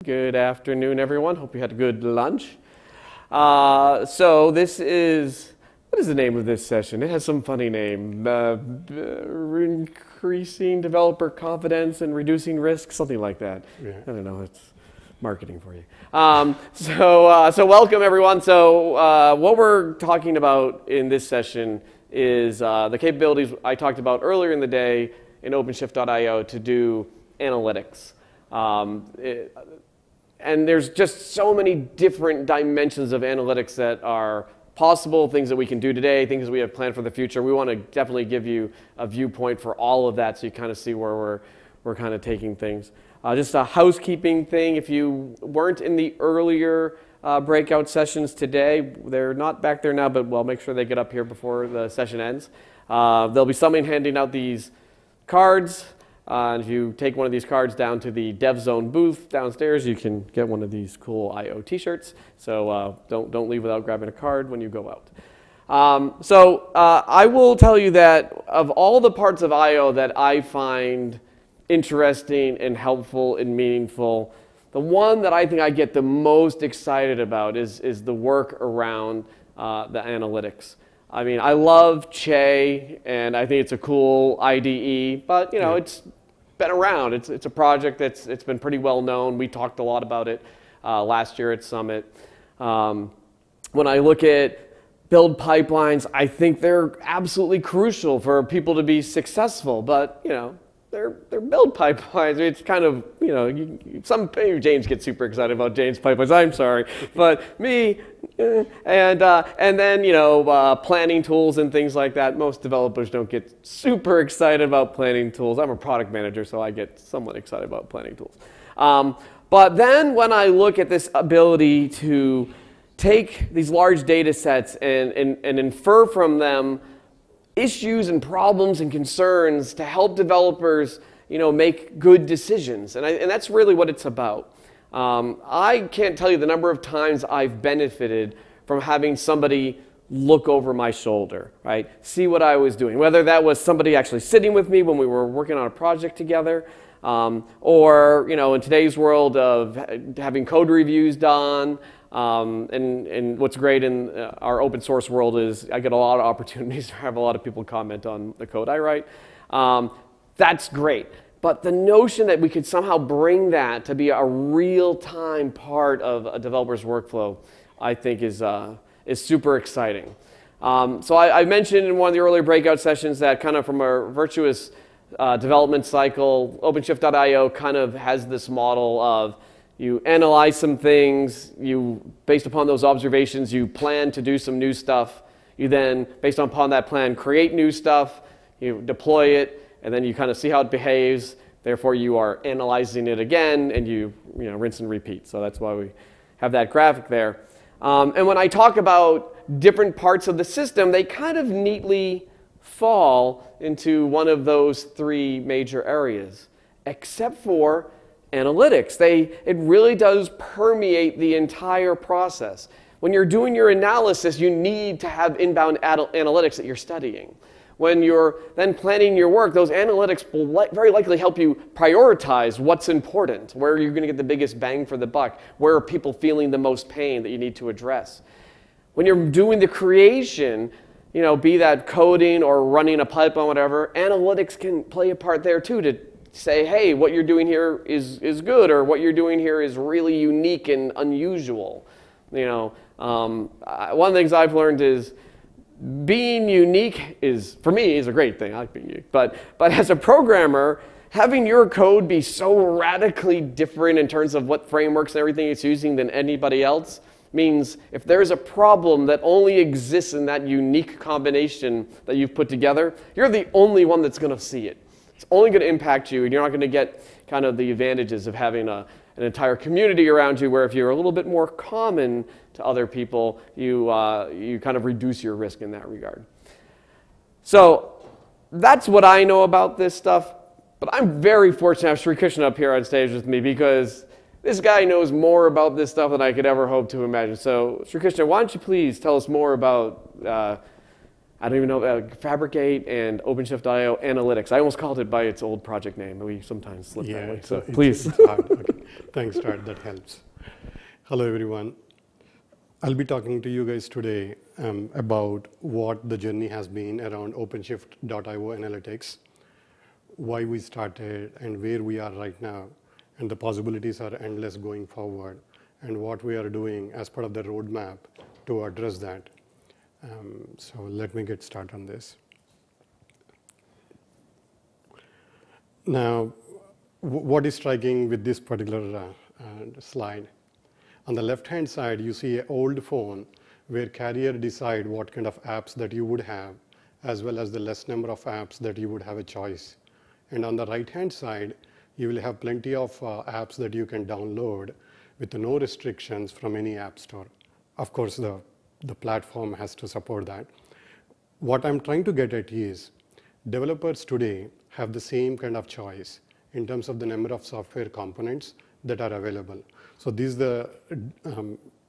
Good afternoon, everyone. Hope you had a good lunch. So this is, what is the name of this session? It has some funny name. Increasing developer confidence and reducing risk, something like that. Yeah. I don't know, it's marketing for you. So welcome, everyone. So what we're talking about in this session is the capabilities I talked about earlier in the day in OpenShift.io to do analytics. And there's just so many different dimensions of analytics that are possible, things that we can do today, things that we have planned for the future. We want to definitely give you a viewpoint for all of that so you kind of see where we're kind of taking things. Just a housekeeping thing, if you weren't in the earlier breakout sessions today, they're not back there now, but we'll make sure they get up here before the session ends. There'll be someone handing out these cards. And if you take one of these cards down to the Dev Zone booth downstairs, you can get one of these cool I/O t-shirts. So don't leave without grabbing a card when you go out. I will tell you that of all the parts of I/O that I find interesting and helpful and meaningful, the one that I think I get the most excited about is the work around the analytics. I mean, I love Che, and I think it's a cool IDE, but you know, it's been around. It's a project it's been pretty well known. We talked a lot about it last year at Summit. When I look at build pipelines, I think they're absolutely crucial for people to be successful. But you know, they're build pipelines. It's kind of, you know, maybe James gets super excited about James pipelines. I'm sorry, but me. And then, you know, planning tools and things like that. Most developers don't get super excited about planning tools. I'm a product manager, so I get somewhat excited about planning tools. But then when I look at this ability to take these large data sets and infer from them issues and problems and concerns to help developers, you know, make good decisions. And that's really what it's about. I can't tell you the number of times I've benefited from having somebody look over my shoulder, right? See what I was doing. Whether that was somebody actually sitting with me when we were working on a project together, or, you know, in today's world of having code reviews done. And what's great in our open source world is I get a lot of opportunities to have a lot of people comment on the code I write. That's great. But the notion that we could somehow bring that to be a real-time part of a developer's workflow, I think is super exciting. So I mentioned in one of the earlier breakout sessions that kind of from a virtuous development cycle, OpenShift.io kind of has this model of you analyze some things, based upon those observations, you plan to do some new stuff. You then, based upon that plan, create new stuff, you deploy it, and then you kind of see how it behaves. Therefore, you are analyzing it again, and you rinse and repeat. So that's why we have that graphic there. And when I talk about different parts of the system, they kind of neatly fall into one of those three major areas, except for analytics. It really does permeate the entire process. When you're doing your analysis, you need to have inbound analytics that you're studying. When you're then planning your work, those analytics will very likely help you prioritize what's important, where you're going to get the biggest bang for the buck, where are people feeling the most pain that you need to address. When you're doing the creation, you know, be that coding or running a pipeline, whatever, analytics can play a part there too to say, hey, what you're doing here is good, or what you're doing here is really unique and unusual. You know, one of the things I've learned is being unique for me, is a great thing. I like being unique. But as a programmer, having your code be so radically different in terms of what frameworks and everything it's using than anybody else means if there's a problem that only exists in that unique combination that you've put together, you're the only one that's going to see it. It's only going to impact you, and you're not going to get kind of the advantages of having an entire community around you where if you're a little bit more common to other people, you kind of reduce your risk in that regard. So that's what I know about this stuff, but I'm very fortunate to have SriKrishna up here on stage with me because this guy knows more about this stuff than I could ever hope to imagine. So SriKrishna, why don't you please tell us more about I don't even know, Fabricate and OpenShift.io Analytics. I almost called it by its old project name, but we sometimes slip that way. So please. It's hard. Okay. Thanks, Todd. That helps. Hello, everyone. I'll be talking to you guys today about what the journey has been around OpenShift.io Analytics, why we started and where we are right now, and the possibilities are endless going forward, and what we are doing as part of the roadmap to address that. So let me get started on this. Now, what is striking with this particular slide? On the left-hand side, you see an old phone where carrier decide what kind of apps that you would have, as well as the less number of apps that you would have a choice. And on the right-hand side, you will have plenty of apps that you can download with no restrictions from any app store. Of course, the platform has to support that. What I'm trying to get at is developers today have the same kind of choice in terms of the number of software components that are available. So this is the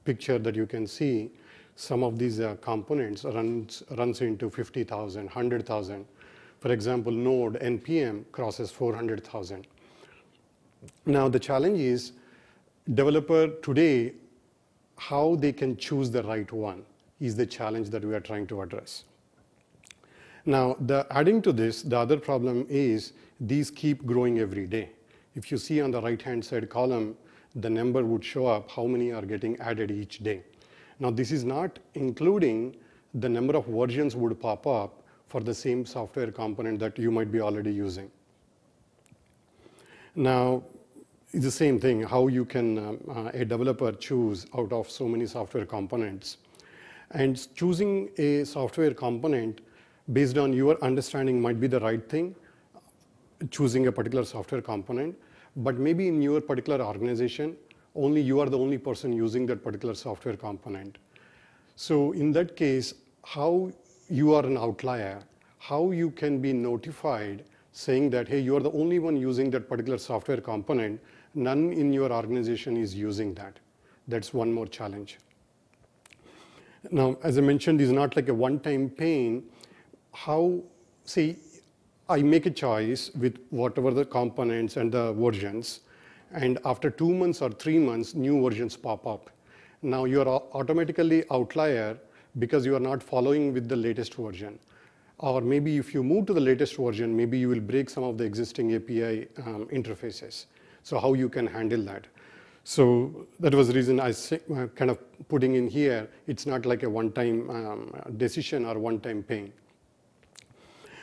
picture that you can see. Some of these components runs into 50,000, 100,000. For example, Node NPM crosses 400,000. Now the challenge is developer today, how they can choose the right one is the challenge that we are trying to address. Now, adding to this, the other problem is these keep growing every day. If you see on the right-hand side column, the number would show up how many are getting added each day. Now, this is not including the number of versions would pop up for the same software component that you might be already using. Now, it's the same thing, how you can, a developer choose out of so many software components. And choosing a software component based on your understanding might be the right thing, choosing a particular software component, but maybe in your particular organization, only you are the only person using that particular software component. So in that case, how you are an outlier, how you can be notified saying that, hey, you are the only one using that particular software component, none in your organization is using that. That's one more challenge. Now, as I mentioned, this is not like a one-time pain. How, say, I make a choice with whatever the components and the versions, and after 2 months or 3 months, new versions pop up. Now you are automatically outlier because you are not following with the latest version. Or maybe if you move to the latest version, maybe you will break some of the existing API interfaces. So how you can handle that? So that was the reason I kind of putting in here, it's not like a one-time decision or one-time pain.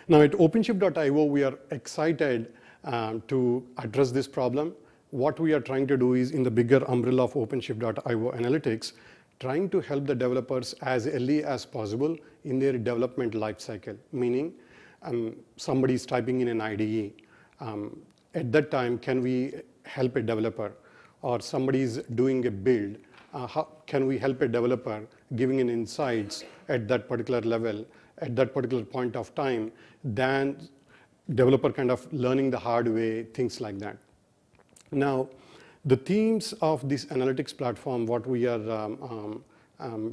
Now at OpenShift.io, we are excited to address this problem. What we are trying to do is in the bigger umbrella of OpenShift.io Analytics, trying to help the developers as early as possible in their development lifecycle, meaning somebody is typing in an IDE. At that time, can we help a developer? Or somebody is doing a build. How can we help a developer giving an insights at that particular level, at that particular point of time, than developer kind of learning the hard way, things like that. Now, the themes of this analytics platform, what we are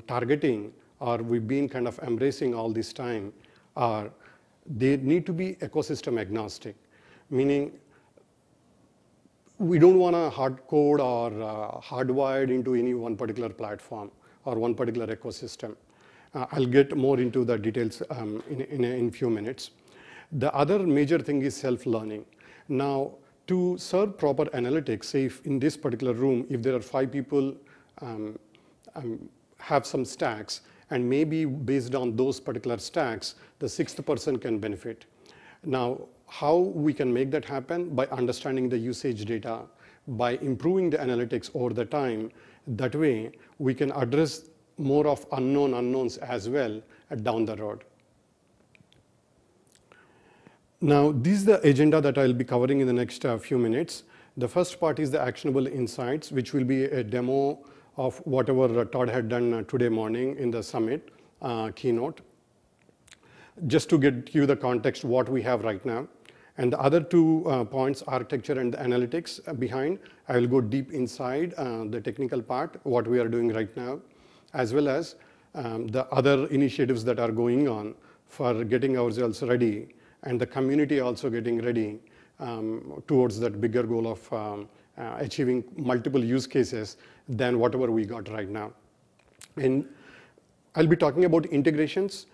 targeting, or we've been kind of embracing all this time, are they need to be ecosystem agnostic, meaning we don't want to hard code or hardwired into any one particular platform or one particular ecosystem. I'll get more into the details in a few minutes. The other major thing is self-learning. Now, to serve proper analytics, say if in this particular room, if there are 5 people have some stacks, and maybe based on those particular stacks, the 6th person can benefit. Now, how we can make that happen? By understanding the usage data, by improving the analytics over the time. That way, we can address more of unknown unknowns as well down the road. Now, this is the agenda that I'll be covering in the next few minutes. The first part is the actionable insights, which will be a demo of whatever Todd had done today morning in the summit keynote. Just to get you the context what we have right now. And the other 2 points, architecture and the analytics behind, I will go deep inside the technical part, what we are doing right now, as well as the other initiatives that are going on for getting ourselves ready and the community also getting ready towards that bigger goal of achieving multiple use cases than whatever we got right now. And I'll be talking about integrations.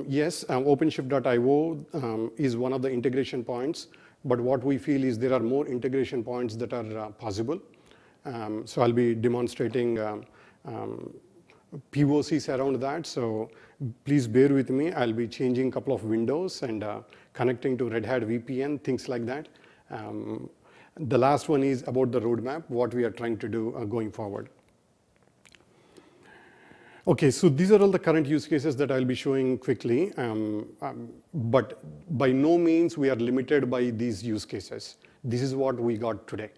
Yes, OpenShift.io is one of the integration points, but what we feel is there are more integration points that are possible. So I'll be demonstrating POCs around that, so please bear with me. I'll be changing a couple of windows and connecting to Red Hat VPN, things like that. The last one is about the roadmap, what we are trying to do going forward. Okay, so these are all the current use cases that I'll be showing quickly, but by no means we are limited by these use cases. This is what we got today.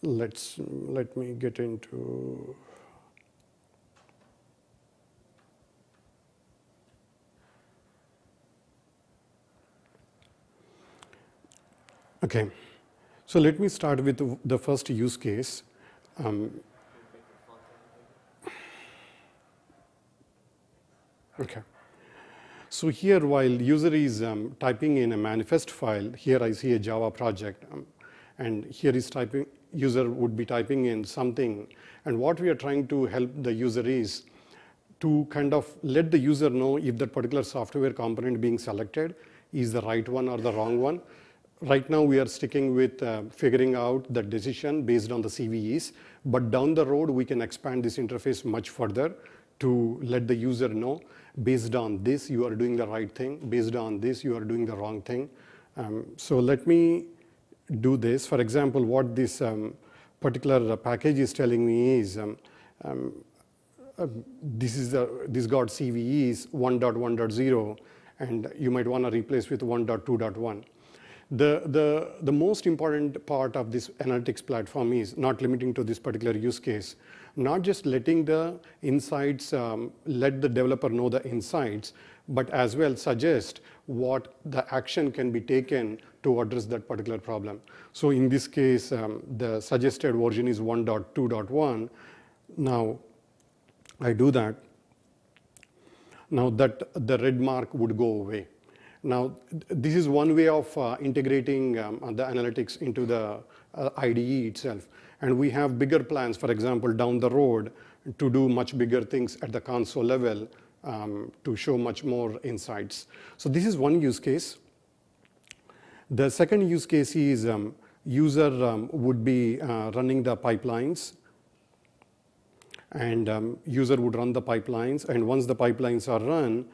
Let me get into. Okay, so let me start with the first use case. Okay, so here while user is typing in a manifest file, here I see a Java project, and here is user would be typing in something, and what we are trying to help the user is to kind of let the user know if that particular software component being selected is the right one or the wrong one. Right now we are sticking with figuring out the decision based on the CVEs, but down the road we can expand this interface much further to let the user know based on this you are doing the right thing, based on this you are doing the wrong thing. So let me do this. For example, what this particular package is telling me is this got CVEs 1.1.0, and you might want to replace with 1.2.1. The most important part of this analytics platform is not limiting to this particular use case, not just letting the insights, let the developer know the insights, but as well suggest what the action can be taken to address that particular problem. So in this case, the suggested version is 1.2.1. Now I do that. Now that the red mark would go away. Now this is one way of integrating the analytics into the IDE itself. And we have bigger plans, for example, down the road to do much bigger things at the console level to show much more insights. So this is one use case. The second use case is user would be running the pipelines, and user would run the pipelines, and once the pipelines are run,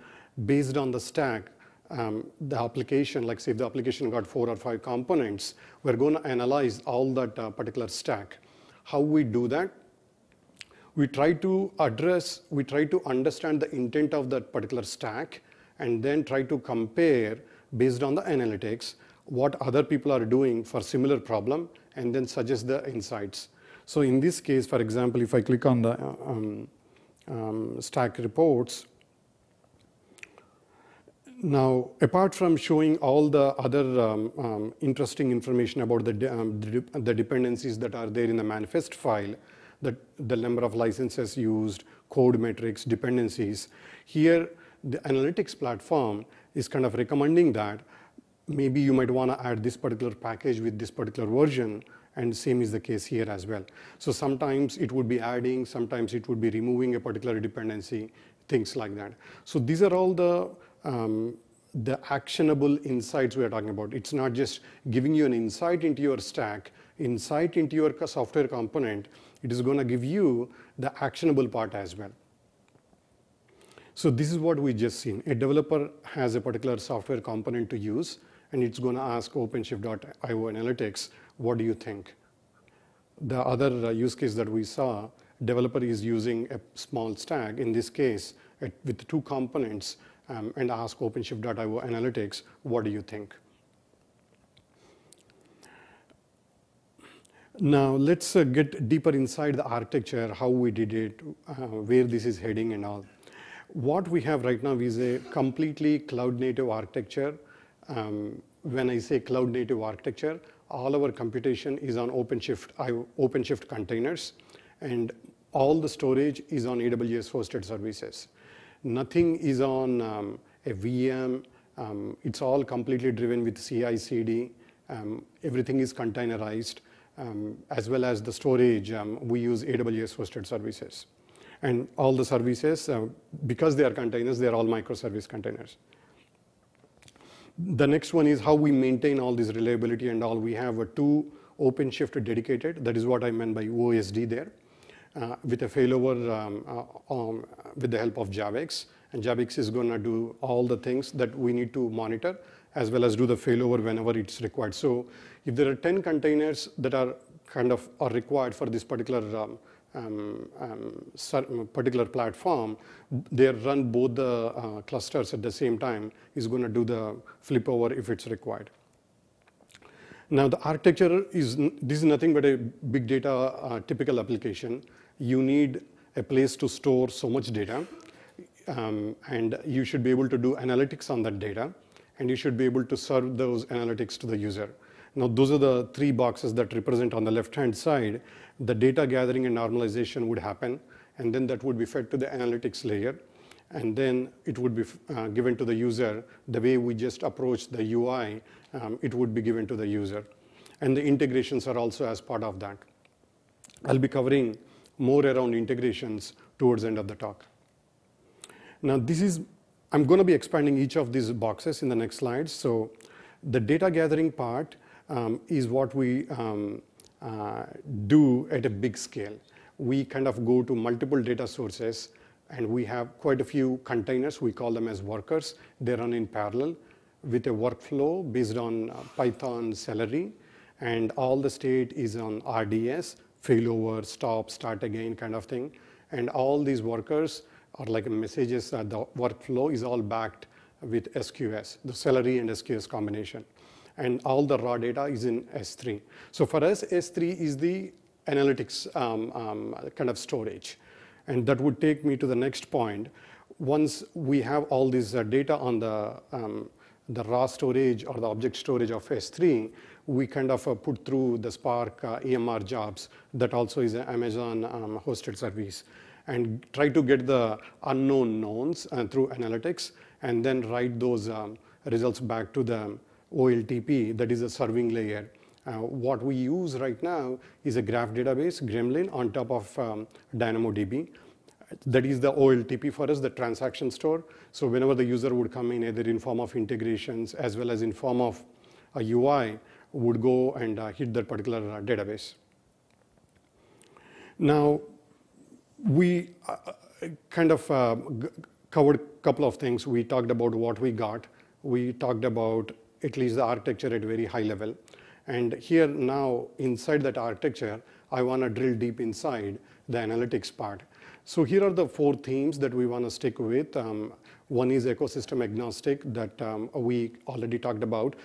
based on the stack, the application, like say if the application got 4 or 5 components, we're going to analyze all that particular stack. How we do that? We try to understand the intent of that particular stack, and then try to compare based on the analytics what other people are doing for similar problem, and then suggest the insights. So in this case, for example, if I click on the stack reports, now apart from showing all the other interesting information about the dependencies that are there in the manifest file, the number of licenses used, code metrics, dependencies, here the analytics platform is kind of recommending that maybe you might want to add this particular package with this particular version, and same is the case here as well. So sometimes it would be adding, sometimes it would be removing a particular dependency, things like that. So these are all the actionable insights we are talking about. It's not just giving you an insight into your stack, insight into your software component. It is going to give you the actionable part as well. So this is what we just seen. A developer has a particular software component to use, and it's going to ask OpenShift.io Analytics, what do you think? The other use case that we saw, developer is using a small stack, in this case, with 2 components, and ask OpenShift.io Analytics, what do you think? Now let's get deeper inside the architecture, how we did it, where this is heading and all. What we have right now is a completely cloud-native architecture. When I say cloud-native architecture, all our computation is on OpenShift containers, and all the storage is on AWS hosted services. Nothing is on a VM. It's all completely driven with CI/CD. Everything is containerized, as well as the storage. We use AWS hosted services. And all the services, because they are containers, they are all microservice containers. The next one is how we maintain all this reliability and all. We have a 2 OpenShift dedicated. That is what I meant by OSD there, with a failover with the help of JAVX. And JAVX is going to do all the things that we need to monitor, as well as do the failover whenever it's required. So if there are 10 containers that are required for this particular particular platform, they run both the clusters at the same time, is going to do the flip over if it's required. Now the architecture this is nothing but a big data typical application. You need a place to store so much data, and you should be able to do analytics on that data, and you should be able to serve those analytics to the user. Now those are the 3 boxes that represent on the left-hand side. The data gathering and normalization would happen, and then that would be fed to the analytics layer, and then it would be given to the user. The way we just approached the UI, it would be given to the user. And the integrations are also as part of that. I'll be covering more around integrations towards the end of the talk. Now I'm going to be expanding each of these boxes in the next slides. So the data gathering part is what we do at a big scale. We kind of go to multiple data sources, and we have quite a few containers. We call them as workers. They run in parallel with a workflow based on Python Celery, and all the state is on RDS, failover, stop, start again kind of thing. And all these workers are like messages. The workflow is all backed with SQS, the Celery and SQS combination. And all the raw data is in S3. So for us, S3 is the analytics kind of storage. And that would take me to the next point. Once we have all this data on the raw storage or the object storage of S3, we kind of put through the Spark EMR jobs. That also is an Amazon hosted service. And try to get the unknown knowns through analytics, and then write those results back to the OLTP, that is a serving layer. What we use right now is a graph database, Gremlin, on top of DynamoDB. That is the OLTP for us, the transaction store. So whenever the user would come in, either in form of integrations as well as in form of a UI, would go and hit that particular database. Now, we kind of covered a couple of things. We talked about what we got. We talked about at least the architecture at a very high level. And here now, inside that architecture, I want to drill deep inside the analytics part. So here are the 4 themes that we want to stick with. One is ecosystem agnostic that we already talked about.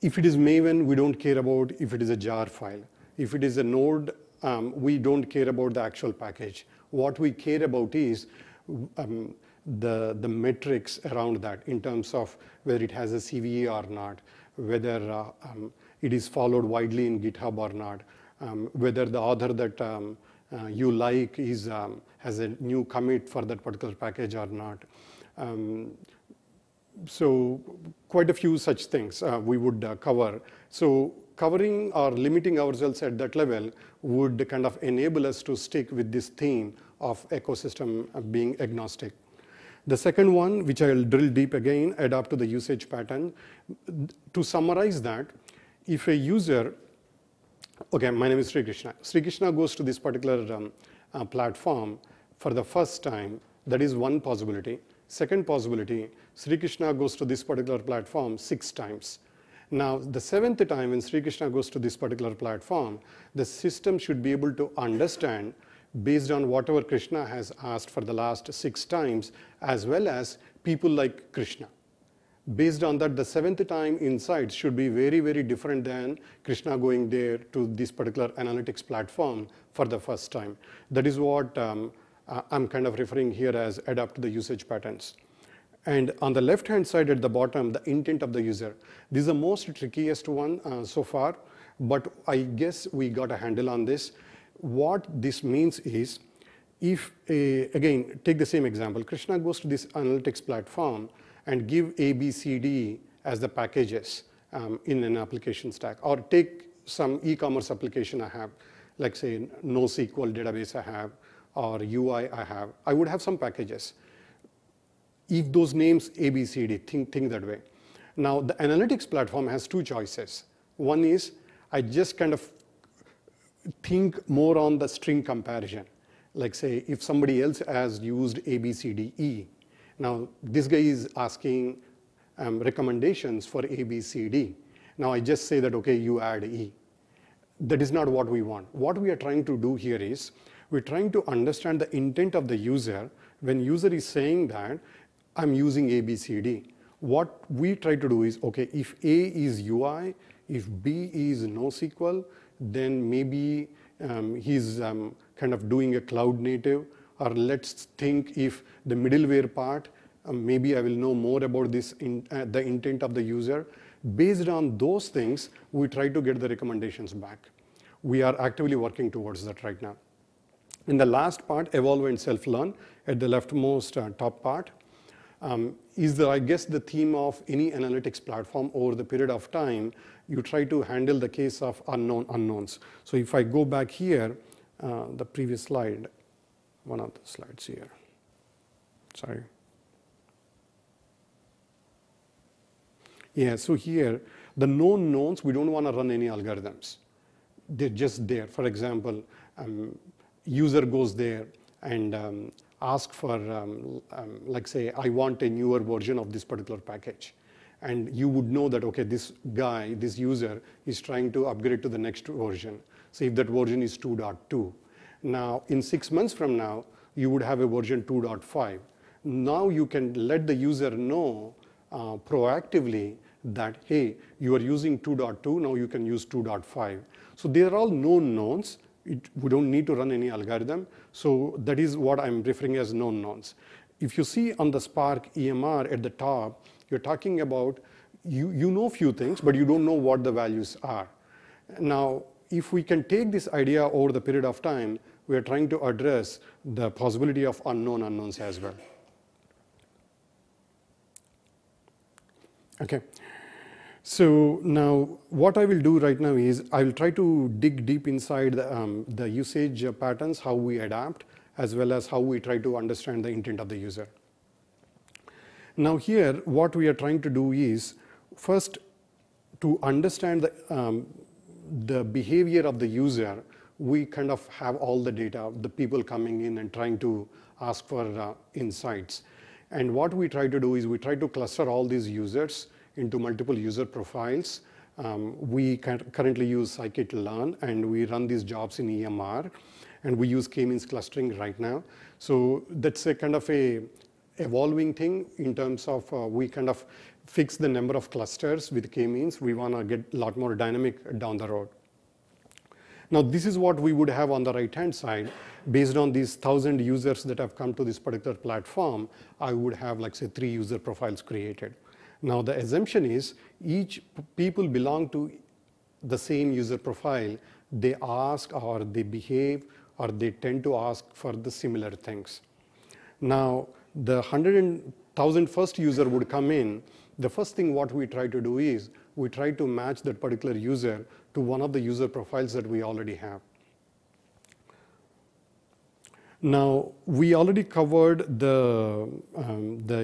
If it is Maven, we don't care about if it is a jar file. If it is a node, we don't care about the actual package. What we care about is the metrics around that in terms of whether it has a CVE or not, whether it is followed widely in GitHub or not, whether the author that you like has a new commit for that particular package or not. So quite a few such things we would cover. So covering or limiting ourselves at that level would kind of enable us to stick with this theme of ecosystem being agnostic. The second one, which I'll drill deep again, adapt to the usage pattern. To summarize that, if a user, okay, my name is SriKrishna. SriKrishna goes to this particular platform for the first time. That is one possibility. Second possibility, SriKrishna goes to this particular platform 6 times. Now, the 7th time when SriKrishna goes to this particular platform, the system should be able to understand based on whatever Krishna has asked for the last 6 times, as well as people like Krishna. Based on that, the 7th time insights should be very, very different than Krishna going there to this particular analytics platform for the first time. That is what I'm kind of referring here as adapt to the usage patterns. And on the left-hand side at the bottom, the intent of the user. This is the most trickiest one so far, but I guess we got a handle on this. What this means is, if, again, take the same example. Krishna goes to this analytics platform and give A, B, C, D as the packages in an application stack. Or take some e-commerce application I have, like say NoSQL database I have, or UI I have. I would have some packages. If those names A, B, C, D, think that way. Now, the analytics platform has two choices. One is I just kind of think more on the string comparison. Like say, if somebody else has used A, B, C, D, E, now this guy is asking recommendations for A, B, C, D. Now I just say that, okay, you add E. That is not what we want. What we are trying to do here is, we're trying to understand the intent of the user when user is saying that I'm using A, B, C, D. What we try to do is, okay, if A is UI, if B is NoSQL, then maybe he's kind of doing a cloud native, or let's think if the middleware part, maybe I will know more about this the intent of the user. Based on those things, we try to get the recommendations back. We are actively working towards that right now. In the last part, evolve and self-learn, at the leftmost top part, is I guess the theme of any analytics platform over the period of time. You try to handle the case of unknown unknowns. So if I go back here, the previous slide, one of the slides here, sorry. Yeah, so here, the known knowns, we don't want to run any algorithms. They're just there. For example, user goes there and ask for, like say, I want a newer version of this particular package. And you would know that, okay, this guy, this user is trying to upgrade to the next version. So if that version is 2.2. Now, in 6 months from now, you would have a version 2.5. Now you can let the user know proactively that, hey, you are using 2.2, now you can use 2.5. So they are all known knowns. We don't need to run any algorithm. So that is what I'm referring as known knowns. If you see on the Spark EMR at the top, you're talking about, you know few things, but you don't know what the values are. Now, if we can take this idea over the period of time, we are trying to address the possibility of unknown unknowns as well. Okay. So now what I will do right now is I will try to dig deep inside the usage patterns, how we adapt, as well as how we try to understand the intent of the user. Now here, what we are trying to do is, first, to understand the behavior of the user, we kind of have all the data, the people coming in and trying to ask for insights. And what we try to do is we try to cluster all these users into multiple user profiles. We currently use scikit-learn, and we run these jobs in EMR, and we use k-means clustering right now. So that's a kind of a evolving thing in terms of we kind of fix the number of clusters with k-means. We want to get a lot more dynamic down the road. Now, this is what we would have on the right-hand side. Based on these 1,000 users that have come to this particular platform, I would have, like, say, 3 user profiles created. Now, the assumption is each people belong to the same user profile. They ask or they behave or they tend to ask for the similar things. Now, the 100,000 first user would come in. The first thing what we try to do is we try to match that particular user to one of the user profiles that we already have. Now, we already covered the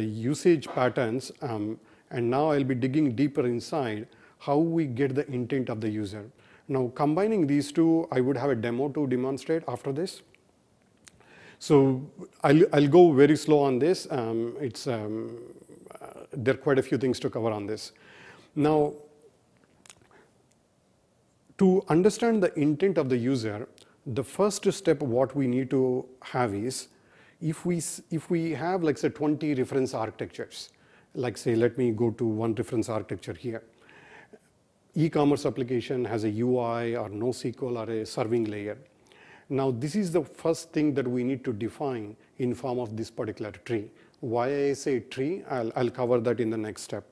usage patterns, and now I'll be digging deeper inside how we get the intent of the user. Now, combining these two, I would have a demo to demonstrate after this. So I'll go very slow on this. There are quite a few things to cover on this. Now, to understand the intent of the user, the first step what we need to have is, if we have, like, say, 20 reference architectures, like, say, let me go to one reference architecture here. E-commerce application has a UI or NoSQL or a serving layer. Now, this is the first thing that we need to define in form of this particular tree. Why I say tree, I'll cover that in the next step.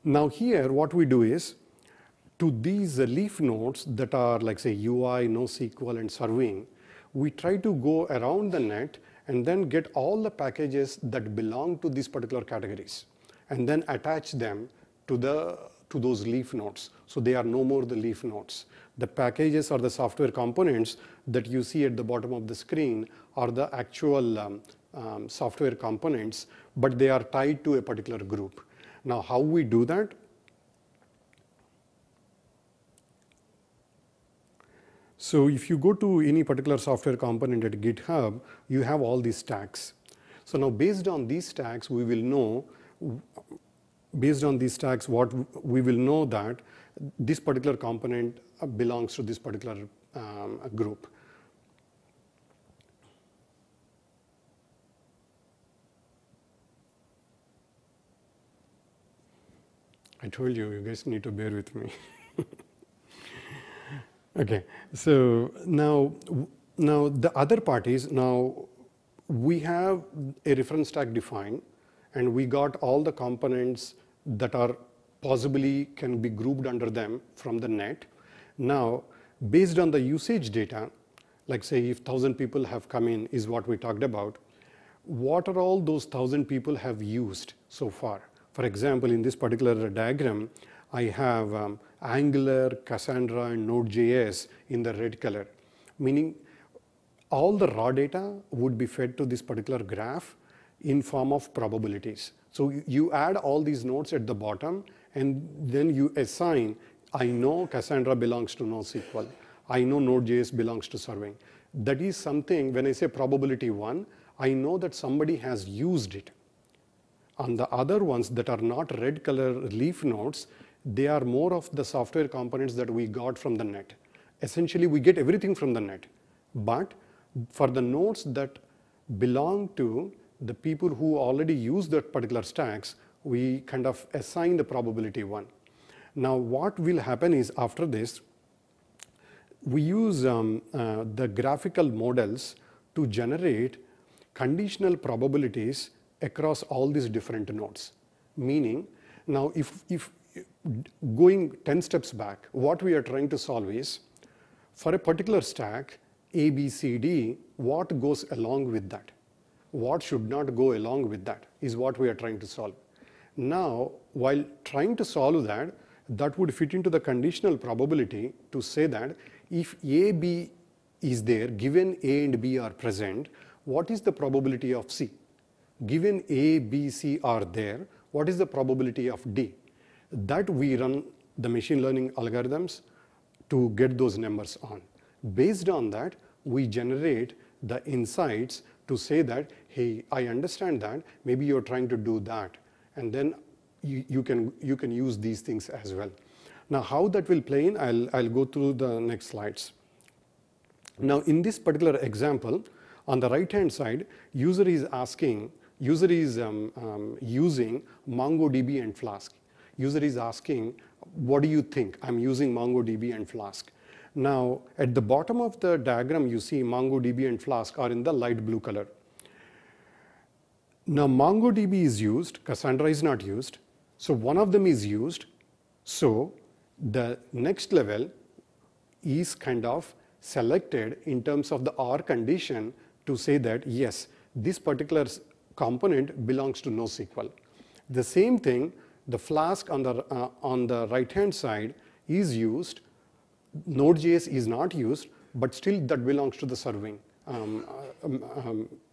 Now here, what we do is, to these leaf nodes that are, like, say, UI, NoSQL, and serving, we try to go around the net and then get all the packages that belong to these particular categories and then attach them to those leaf nodes. So they are no more the leaf nodes. The packages or the software components that you see at the bottom of the screen are the actual software components, but they are tied to a particular group. Now, how we do that? So if you go to any particular software component at GitHub, you have all these tags. So now based on these tags, we will know, what we will know that this particular component belongs to this particular group. I told you, you guys need to bear with me. Okay, so now the other part is, now we have a reference tag defined, and we got all the components that are possibly can be grouped under them from the net. Now, based on the usage data, like say if 1,000 people have come in is what we talked about, what are all those 1,000 people have used so far? For example, in this particular diagram, I have Angular, Cassandra, and Node.js in the red color, meaning all the raw data would be fed to this particular graph in form of probabilities. So you add all these nodes at the bottom, and then you assign, I know Cassandra belongs to NoSQL. I know Node.js belongs to serving. That is something, when I say probability 1, I know that somebody has used it. On the other ones that are not red color leaf nodes, they are more of the software components that we got from the net. Essentially, we get everything from the net. But for the nodes that belong to the people who already use that particular stacks, we kind of assign the probability 1. Now, what will happen is after this, we use the graphical models to generate conditional probabilities across all these different nodes. Meaning, now if going 10 steps back, what we are trying to solve is, for a particular stack, A, B, C, D, what goes along with that? What should not go along with that is what we are trying to solve. Now, while trying to solve that, that would fit into the conditional probability to say that if A, B is there, given A and B are present, what is the probability of C? Given A, B, C are there, what is the probability of D? That we run the machine learning algorithms to get those numbers on. Based on that, we generate the insights to say that, hey, I understand that, maybe you're trying to do that. And then you can use these things as well. Now, how that will play in, I'll go through the next slides. Now, in this particular example, on the right-hand side, user is using MongoDB and Flask. User is asking, what do you think? I'm using MongoDB and Flask. Now, at the bottom of the diagram, you see MongoDB and Flask are in the light blue color. Now, MongoDB is used, Cassandra is not used. So one of them is used. So the next level is kind of selected in terms of the OR condition to say that, yes, this particular component belongs to NoSQL. The same thing, the Flask on the right-hand side is used. Node.js is not used, but still that belongs to the serving,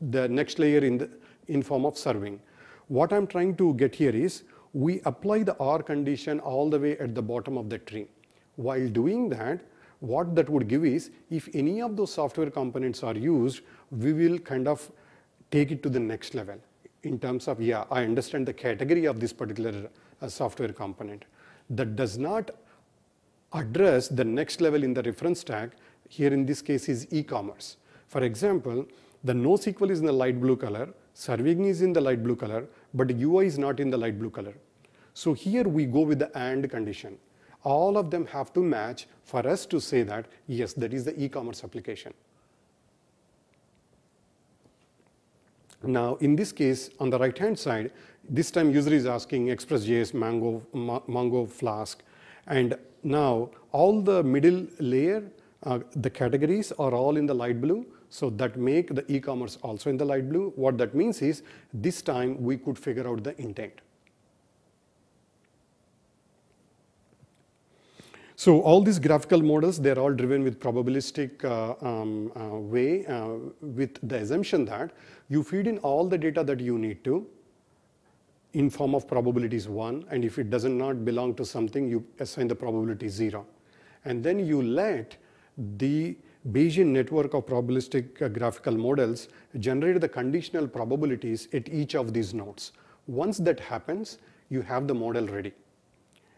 the next layer in form of serving. What I'm trying to get here is, we apply the OR condition all the way at the bottom of the tree. While doing that, what that would give is, if any of those software components are used, we will kind of take it to the next level in terms of, yeah, I understand the category of this particular software component. That does not address the next level in the reference tag. Here in this case is e-commerce. For example, the NoSQL is in the light blue color, serving is in the light blue color, but UI is not in the light blue color. So here we go with the AND condition. All of them have to match for us to say that, yes, that is the e-commerce application. Now, in this case, on the right-hand side, this time user is asking Express.js, Mongo, Flask, and now all the middle layer, the categories are all in the light blue, So that make the e-commerce also in the light blue. What that means is this time we could figure out the intent. So all these graphical models, they're all driven with probabilistic way with the assumption that you feed in all the data that you need to in form of probabilities 1, and if it does not belong to something, you assign the probability 0. And then you let the Bayesian network of probabilistic graphical models generate the conditional probabilities at each of these nodes. Once that happens, you have the model ready.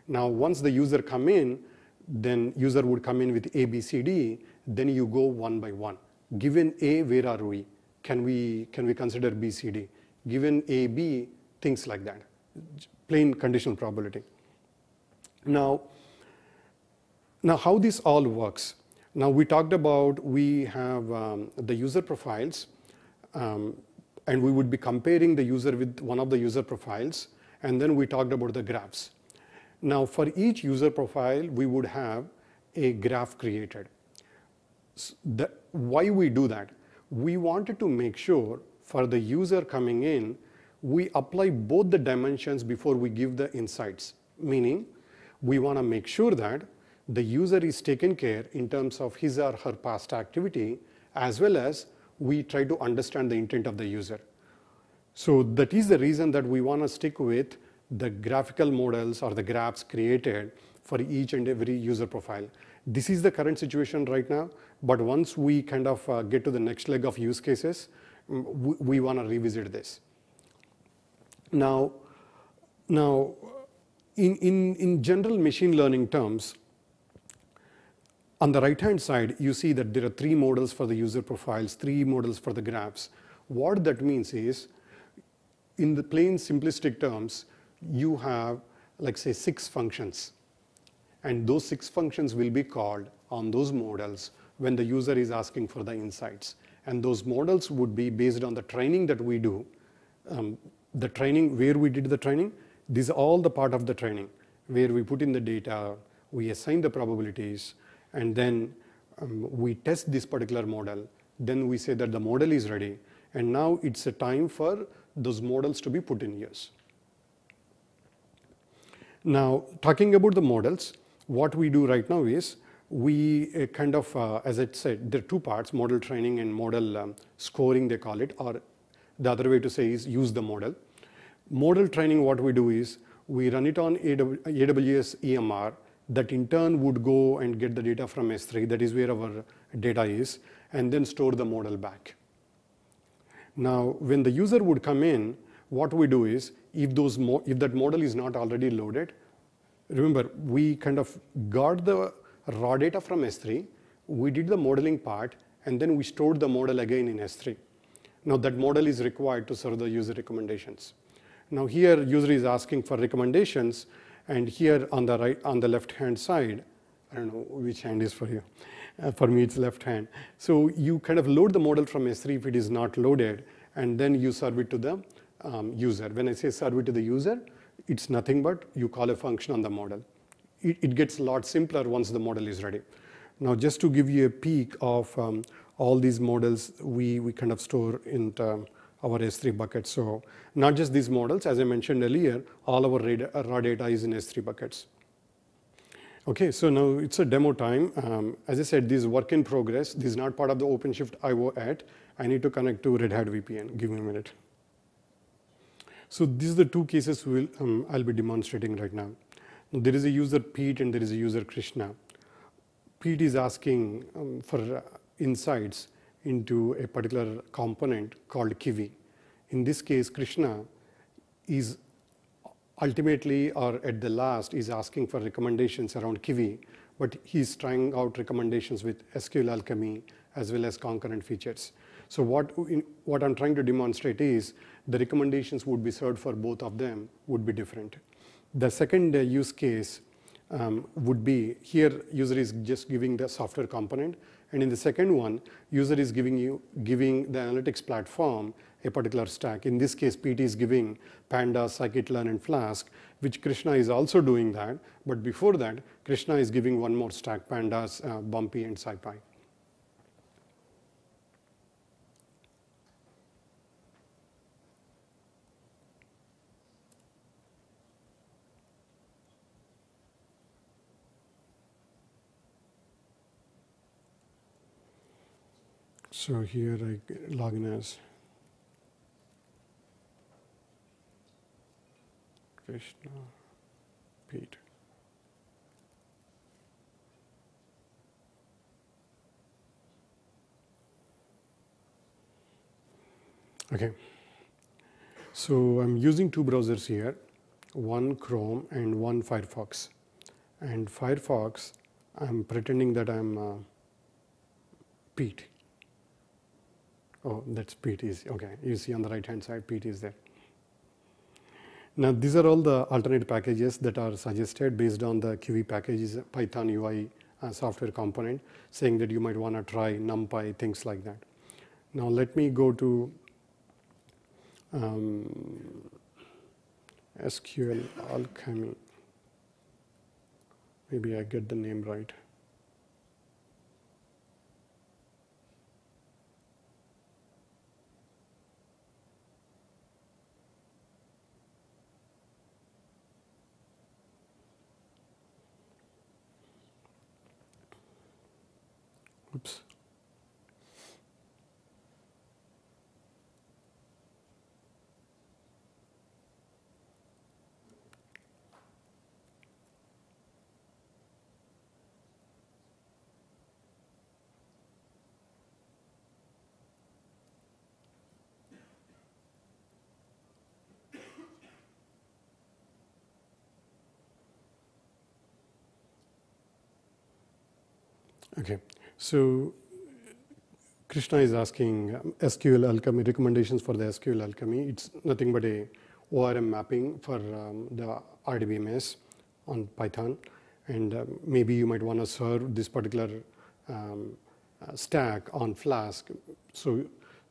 Now, once the user come in, then user would come in with A, B, C, D, then you go one by one. Given A, where are we? Can we consider B, C, D? Given A, B, things like that. Plain conditional probability. Now how this all works. Now we talked about we have the user profiles, and we would be comparing the user with one of the user profiles, and then we talked about the graphs. Now for each user profile, we would have a graph created. Why we do that? We wanted to make sure for the user coming in, we apply both the dimensions before we give the insights. Meaning, we want to make sure that the user is taken care in terms of his or her past activity, as well as we try to understand the intent of the user. So that is the reason that we want to stick with the graphical models or the graphs created for each and every user profile. This is the current situation right now, but once we kind of get to the next leg of use cases, we want to revisit this. Now in general machine learning terms, on the right-hand side, you see that there are 3 models for the user profiles, 3 models for the graphs. What that means is, in the plain simplistic terms, you have, like say, 6 functions. And those 6 functions will be called on those models when the user is asking for the insights. And those models would be based on the training that we do. The training, where we did the training, these are all the part of the training, where we put in the data, we assign the probabilities, and then we test this particular model. Then we say that the model is ready, and now it's a time for those models to be put in use. Now, talking about the models, what we do right now is we kind of, as I said, there are 2 parts, model training and model scoring, they call it, or the other way to say is use the model. Model training, what we do is we run it on AWS EMR, that in turn would go and get the data from S3, that is where our data is, and then store the model back. Now, when the user would come in, what we do is, if that model is not already loaded, remember, we kind of got the raw data from S3, we did the modeling part, and then we stored the model again in S3. Now that model is required to serve the user recommendations. Now here, user is asking for recommendations, and here on the right, on the left-hand side, I don't know which hand is for you. For me, it's left hand. So you kind of load the model from S3 if it is not loaded, and then you serve it to the user. When I say serve it to the user, it's nothing but you call a function on the model. It gets a lot simpler once the model is ready. Now, just to give you a peek of all these models, we kind of store in our S3 buckets. So not just these models, as I mentioned earlier, all our raw data is in S3 buckets. Okay, so now it's a demo time. As I said, this is work in progress. This is not part of the OpenShift IO at. I need to connect to Red Hat VPN. Give me a minute. So these are the 2 cases I'll be demonstrating right now. There is a user Pete and there is a user Krishna. Pete is asking for insights into a particular component called Kiwi. In this case, Krishna is ultimately, or at the last, is asking for recommendations around Kiwi, but he's trying out recommendations with SQL Alchemy as well as concurrent features. So what I'm trying to demonstrate is the recommendations would be served for both of them would be different. The second use case would be here user is just giving the software component, and in the second one, user is giving the analytics platform a particular stack. In this case, PT is giving Pandas, Scikit-learn, and Flask, which Krishna is also doing that. But before that, Krishna is giving one more stack, Pandas, Bumpy, and SciPy. So here I log in as Krishna Pete. Okay. So I'm using two browsers here, one Chrome and one Firefox. And Firefox, I'm pretending that I'm Pete. Oh, that's Pete is, okay. You see on the right hand side, Pete is there. Now these are all the alternate packages that are suggested based on the QE packages, Python UI software component, saying that you might want to try NumPy, things like that. Now let me go to SQL Alchemy. Maybe I get the name right. Oops. Okay, so Krishna is asking SQL Alchemy, recommendations for the SQL Alchemy. It's nothing but a ORM mapping for the RDBMS on Python. And maybe you might want to serve this particular stack on Flask. So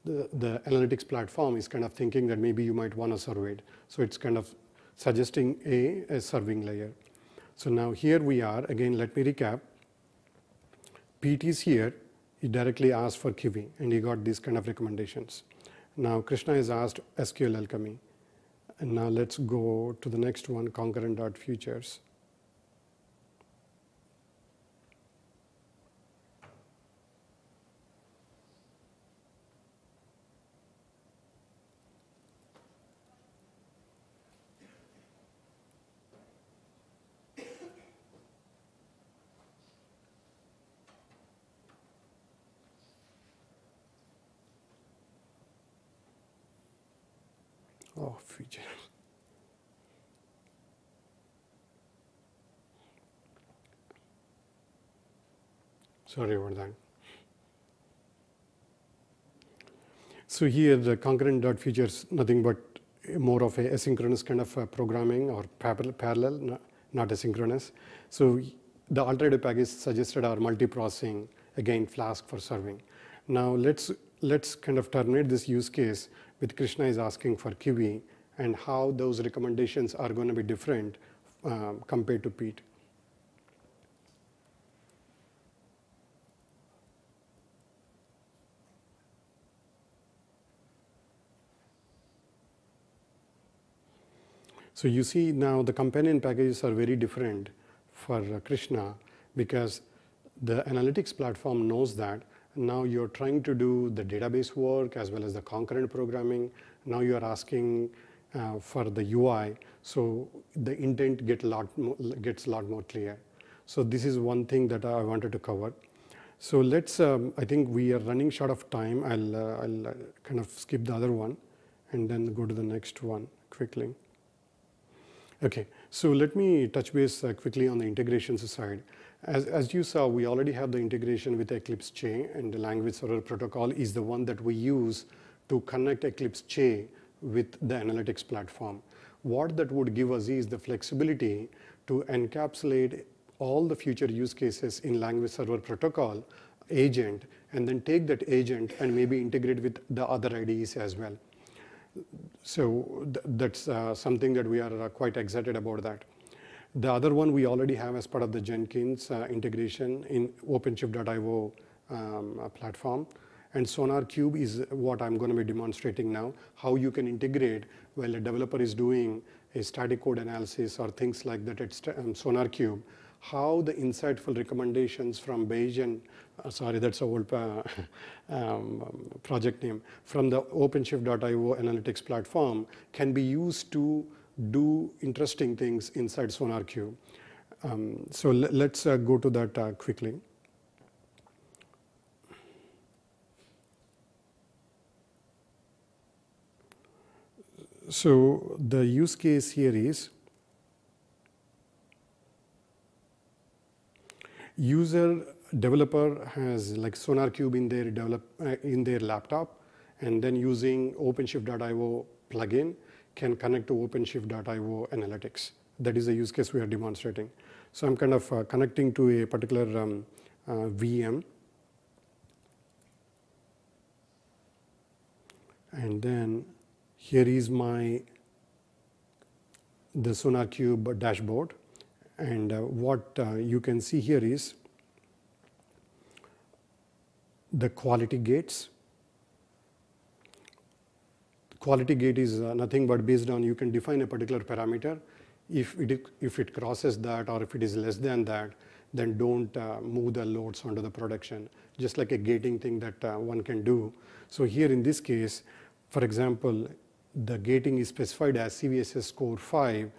the analytics platform is kind of thinking that maybe you might want to serve it. So it's kind of suggesting a serving layer. So now here we are. Again, let me recap. Pete is here. He directly asked for QB, and he got these kind of recommendations. Now Krishna has asked SQL Alchemy. And now let's go to the next one, concurrent.futures. Oh, feature. Sorry about that. So here the concurrent.futures, nothing but more of a asynchronous kind of programming or parallel, not asynchronous. So the alternative package suggested are multiprocessing, again Flask for serving. Now let's kind of terminate this use case with Krishna is asking for QE and how those recommendations are going to be different compared to Pete. So you see now the companion packages are very different for Krishna because the analytics platform knows that. Now you're trying to do the database work as well as the concurrent programming. Now you're asking for the UI. So the intent gets a lot more clear. So this is one thing that I wanted to cover. So let's, I think we are running short of time. I'll kind of skip the other one and then go to the next one quickly. Okay, so let me touch base quickly on the integrations side. As you saw, we already have the integration with Eclipse Che, and the language server protocol is the one that we use to connect Eclipse Che with the analytics platform. What that would give us is the flexibility to encapsulate all the future use cases in language server protocol agent, and then take that agent and maybe integrate with the other IDEs as well. So that's something that we are quite excited about that. The other one we already have as part of the Jenkins integration in OpenShift.io platform. And SonarQube is what I'm going to be demonstrating now, how you can integrate while a developer is doing a static code analysis or things like that at SonarQube, how the insightful recommendations from Bayesian, sorry, that's a old project name, from the OpenShift.io analytics platform can be used to do interesting things inside SonarQube. So let's go to that quickly. So the use case here is user developer has like SonarQube in their laptop, and then using OpenShift.io plugin can connect to OpenShift.io analytics. That is the use case we are demonstrating. So I'm kind of connecting to a particular VM, and then here is the SonarQube dashboard, and what you can see here is the quality gates. Quality gate is nothing but based on, you can define a particular parameter. If it crosses that or if it is less than that, then don't move the loads onto the production, just like a gating thing that one can do. So here in this case, for example, the gating is specified as CVSS score 5,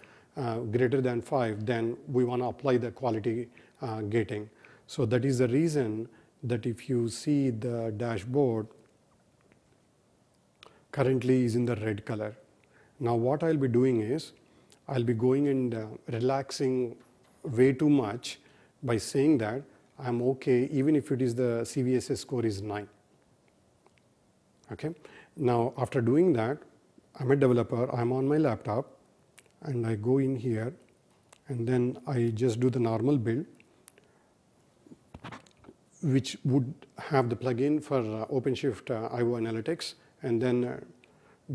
greater than 5, then we want to apply the quality gating. So that is the reason that if you see the dashboard, currently is in the red color. Now what I'll be doing is, I'll be going and relaxing way too much by saying that I'm okay even if it is the CVSS score is 9. Okay. Now after doing that, I'm a developer, I'm on my laptop, and I go in here, and then I just do the normal build, which would have the plugin for OpenShift.io analytics, and then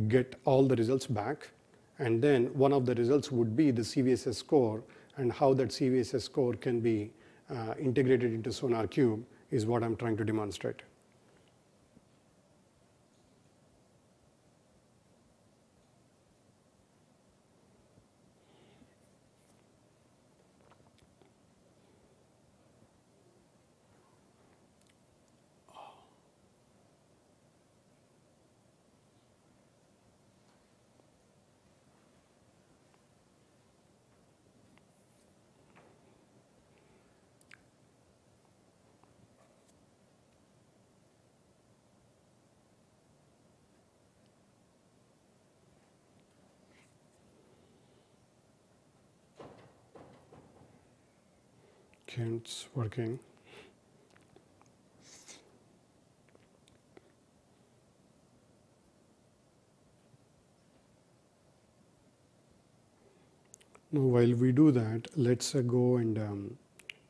get all the results back. And then one of the results would be the CVSS score, and how that CVSS score can be integrated into SonarQube is what I'm trying to demonstrate. Okay, it's working. Now while we do that, let's go and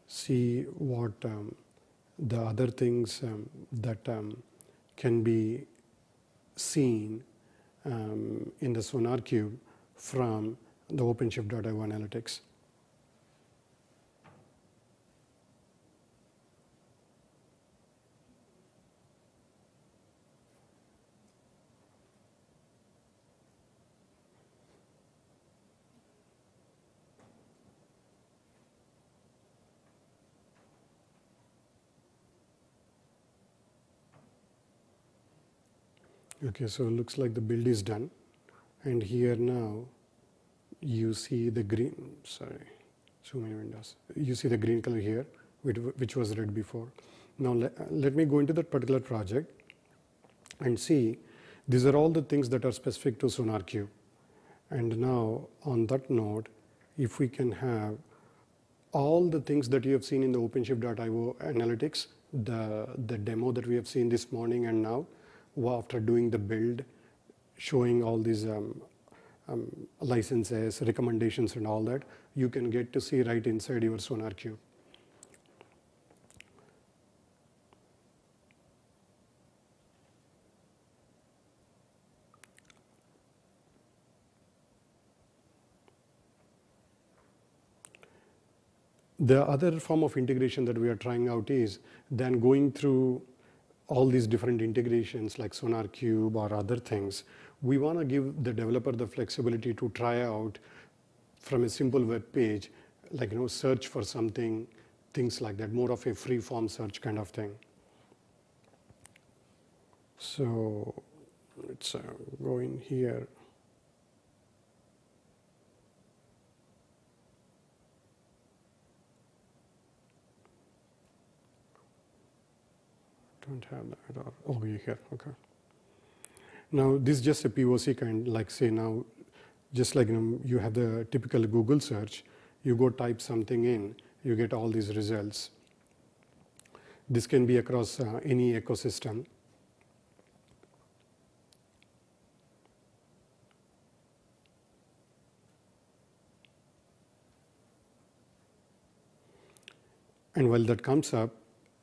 see what the other things that can be seen in the SonarQube from the OpenShift.io analytics. Okay, so it looks like the build is done, and here now you see the green, sorry, so many windows. You see the green color here, which was red before. Now let me go into that particular project and see, these are all the things that are specific to SonarQube. And now on that note, if we can have all the things that you have seen in the OpenShift.io analytics, the demo that we have seen this morning and now, after doing the build, showing all these licenses, recommendations and all that, you can get to see right inside your SonarQube. The other form of integration that we are trying out is then going through all these different integrations like SonarQube or other things. We want to give the developer the flexibility to try out from a simple web page, like, search for something, things like that, more of a free form search kind of thing. So let's go in here. Don't have that, or, oh, you here, okay. Now this is just a POC kind, like say now, just like you have the typical Google search, you go type something in, you get all these results. This can be across any ecosystem. And while that comes up,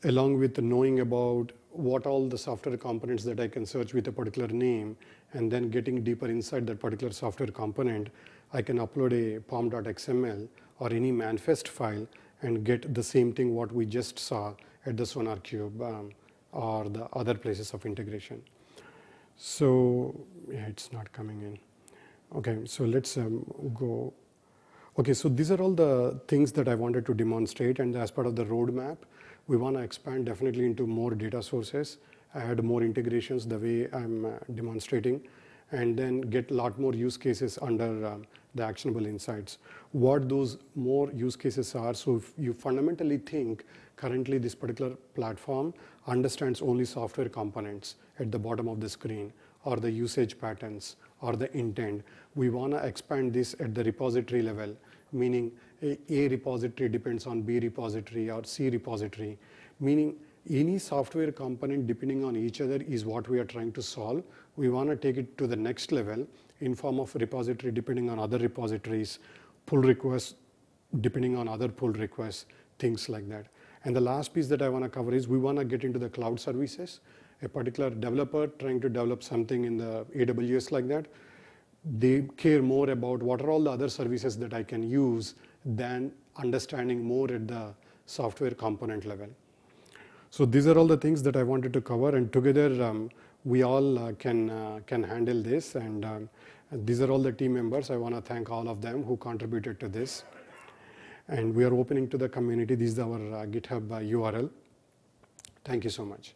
along with knowing about what all the software components that I can search with a particular name, and then getting deeper inside that particular software component, I can upload a pom.xml or any manifest file and get the same thing what we just saw at the SonarQube or the other places of integration. So yeah, it's not coming in. Okay, so let's go. Okay, so these are all the things that I wanted to demonstrate, and as part of the roadmap, we want to expand definitely into more data sources, add more integrations the way I'm demonstrating, and then get a lot more use cases under the actionable insights. What those more use cases are, so if you fundamentally think currently this particular platform understands only software components at the bottom of the screen, or the usage patterns, or the intent. We want to expand this at the repository level, meaning A repository depends on B repository or C repository, meaning any software component depending on each other is what we are trying to solve. We want to take it to the next level in form of repository depending on other repositories, pull requests depending on other pull requests, things like that. And the last piece that I want to cover is we want to get into the cloud services. A particular developer trying to develop something in the AWS like that, they care more about what are all the other services that I can use than understanding more at the software component level. So these are all the things that I wanted to cover, and together we all can handle this. And these are all the team members. I want to thank all of them who contributed to this. And we are opening to the community. This is our GitHub URL. Thank you so much.